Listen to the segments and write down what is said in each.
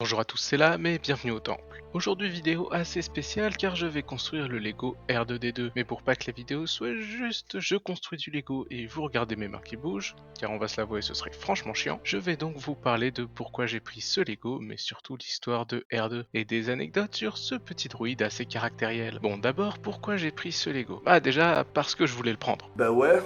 Bonjour à tous, c'est là, mais bienvenue au temple. Aujourd'hui vidéo assez spéciale car je vais construire le Lego R2D2. Mais pour pas que la vidéo soit juste je construis du Lego et vous regardez mes mains qui bougent, car on va se l'avouer ce serait franchement chiant, je vais donc vous parler de pourquoi j'ai pris ce Lego, mais surtout l'histoire de R2 et des anecdotes sur ce petit droïde assez caractériel. Bon d'abord, pourquoi j'ai pris ce Lego? Ah déjà parce que je voulais le prendre. Bah ouais,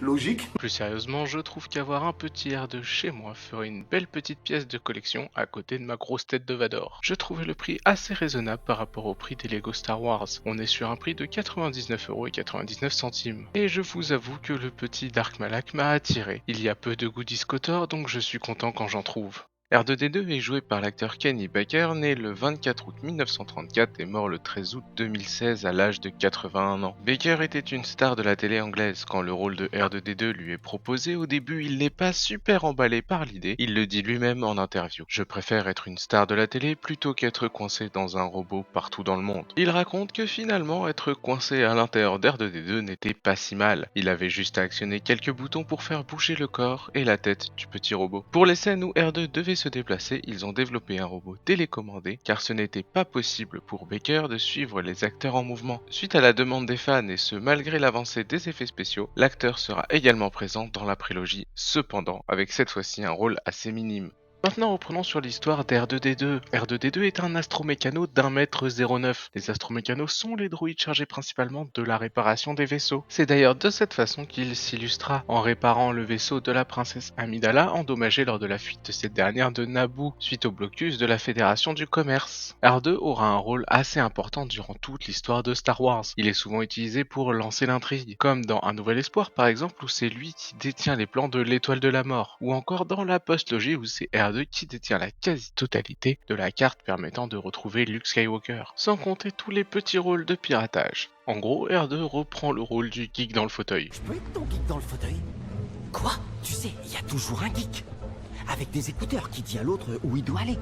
logique. Plus sérieusement, je trouve qu'avoir un petit R2 chez moi ferait une belle petite pièce de collection à côté de ma grosse tête de Vador. Je trouvais le prix assez raisonnable par rapport au prix des Lego Star Wars. On est sur un prix de 99,99€. Et je vous avoue que le petit Dark Malak m'a attiré. Il y a peu de goodies Kotor, donc je suis content quand j'en trouve. R2D2 est joué par l'acteur Kenny Baker, né le 24 août 1934 et mort le 13 août 2016 à l'âge de 81 ans. Baker était une star de la télé anglaise. Quand le rôle de R2D2 lui est proposé, au début il n'est pas super emballé par l'idée, il le dit lui-même en interview. Je préfère être une star de la télé plutôt qu'être coincé dans un robot partout dans le monde. Il raconte que finalement être coincé à l'intérieur d'R2D2 n'était pas si mal. Il avait juste à actionner quelques boutons pour faire bouger le corps et la tête du petit robot. Pour les scènes où R2 devait se déplacer, ils ont développé un robot télécommandé car ce n'était pas possible pour Baker de suivre les acteurs en mouvement. Suite à la demande des fans et ce malgré l'avancée des effets spéciaux, l'acteur sera également présent dans la prélogie, cependant avec cette fois-ci un rôle assez minime. Maintenant reprenons sur l'histoire d'R2D2. R2D2 est un astromécano d'1,09 m. Les astromécanos sont les droïdes chargés principalement de la réparation des vaisseaux. C'est d'ailleurs de cette façon qu'il s'illustra en réparant le vaisseau de la princesse Amidala endommagé lors de la fuite de cette dernière de Naboo suite au blocus de la Fédération du Commerce. R2 aura un rôle assez important durant toute l'histoire de Star Wars. Il est souvent utilisé pour lancer l'intrigue, comme dans Un Nouvel Espoir par exemple où c'est lui qui détient les plans de l'Étoile de la Mort, ou encore dans la postlogie où c'est R2 qui détient la quasi-totalité de la carte permettant de retrouver Luke Skywalker, sans compter tous les petits rôles de piratage. En gros, R2 reprend le rôle du geek dans le fauteuil. Je peux être ton geek dans le fauteuil? Quoi? Tu sais, il y a toujours un geek. Avec des écouteurs qui dit à l'autre où il doit aller.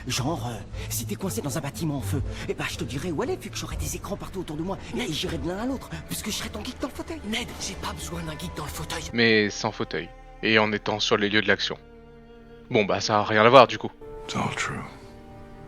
Genre, si t'es coincé dans un bâtiment en feu, eh ben je te dirais où aller vu que j'aurais des écrans partout autour de moi. Et j'irai de l'un à l'autre, puisque je serai ton geek dans le fauteuil. Ned, j'ai pas besoin d'un geek dans le fauteuil. Mais sans fauteuil, et en étant sur les lieux de l'action. Bon bah ça a rien à voir du coup. It's all true.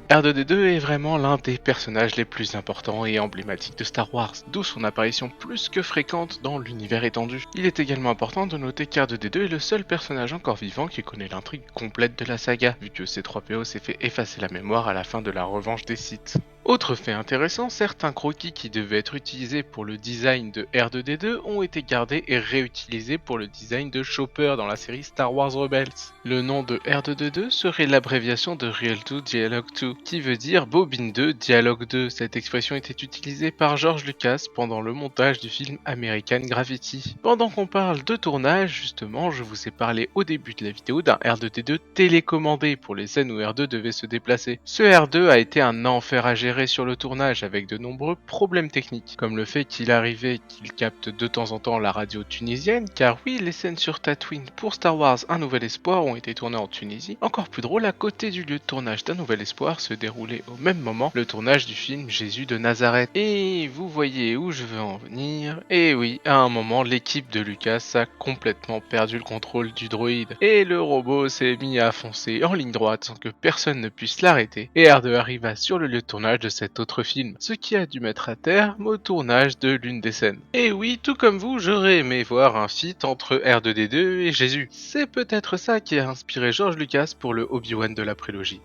R2D2 est vraiment l'un des personnages les plus importants et emblématiques de Star Wars, d'où son apparition plus que fréquente dans l'univers étendu. Il est également important de noter qu'R2D2 est le seul personnage encore vivant qui connaît l'intrigue complète de la saga, vu que C3PO s'est fait effacer la mémoire à la fin de la revanche des Sith. Autre fait intéressant, certains croquis qui devaient être utilisés pour le design de R2D2 ont été gardés et réutilisés pour le design de Chopper dans la série Star Wars Rebels. Le nom de R2D2 serait l'abréviation de Real 2 Dialogue 2, qui veut dire bobine 2 dialogue 2. Cette expression était utilisée par George Lucas pendant le montage du film American Graffiti. Pendant qu'on parle de tournage, justement, je vous ai parlé au début de la vidéo d'un R2D2 télécommandé pour les scènes où R2 devait se déplacer. Ce R2 a été un enfer à gérer sur le tournage avec de nombreux problèmes techniques, comme le fait qu'il arrivait qu'il capte de temps en temps la radio tunisienne, car oui, les scènes sur Tatooine pour Star Wars Un Nouvel Espoir ont été tournées en Tunisie. Encore plus drôle, à côté du lieu de tournage d'Un Nouvel Espoir se déroulait au même moment le tournage du film Jésus de Nazareth. Et vous voyez où je veux en venir. Et oui, à un moment, l'équipe de Lucas a complètement perdu le contrôle du droïde, et le robot s'est mis à foncer en ligne droite sans que personne ne puisse l'arrêter, et R2 arriva sur le lieu de tournage de cet autre film, ce qui a dû mettre à terme au tournage de l'une des scènes. Et oui, tout comme vous, j'aurais aimé voir un feat entre R2D2 et Jésus. C'est peut-être ça qui a inspiré George Lucas pour le Obi-Wan de la prélogie.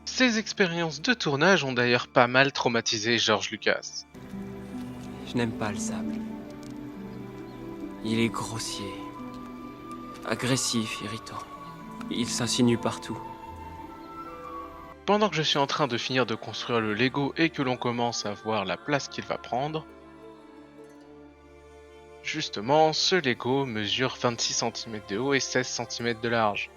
Ces expériences de tournage ont d'ailleurs pas mal traumatisé George Lucas. Je n'aime pas le sable. Il est grossier, agressif, irritant. Il s'insinue partout. Pendant que je suis en train de finir de construire le Lego et que l'on commence à voir la place qu'il va prendre, justement, ce Lego mesure 26 cm de haut et 16 cm de large.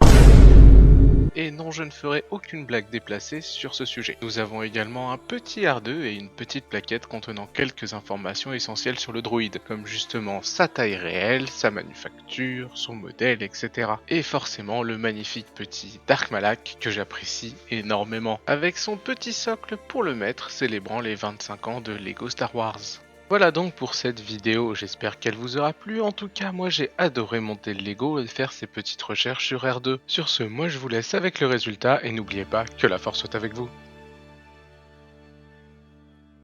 Et non, je ne ferai aucune blague déplacée sur ce sujet. Nous avons également un petit R2 et une petite plaquette contenant quelques informations essentielles sur le droïde, comme justement sa taille réelle, sa manufacture, son modèle, etc. Et forcément le magnifique petit Dark Malak que j'apprécie énormément, avec son petit socle pour le maître célébrant les 25 ans de Lego Star Wars. Voilà donc pour cette vidéo, j'espère qu'elle vous aura plu. En tout cas, moi j'ai adoré monter le Lego et faire ces petites recherches sur R2. Sur ce, moi je vous laisse avec le résultat et n'oubliez pas que la force soit avec vous.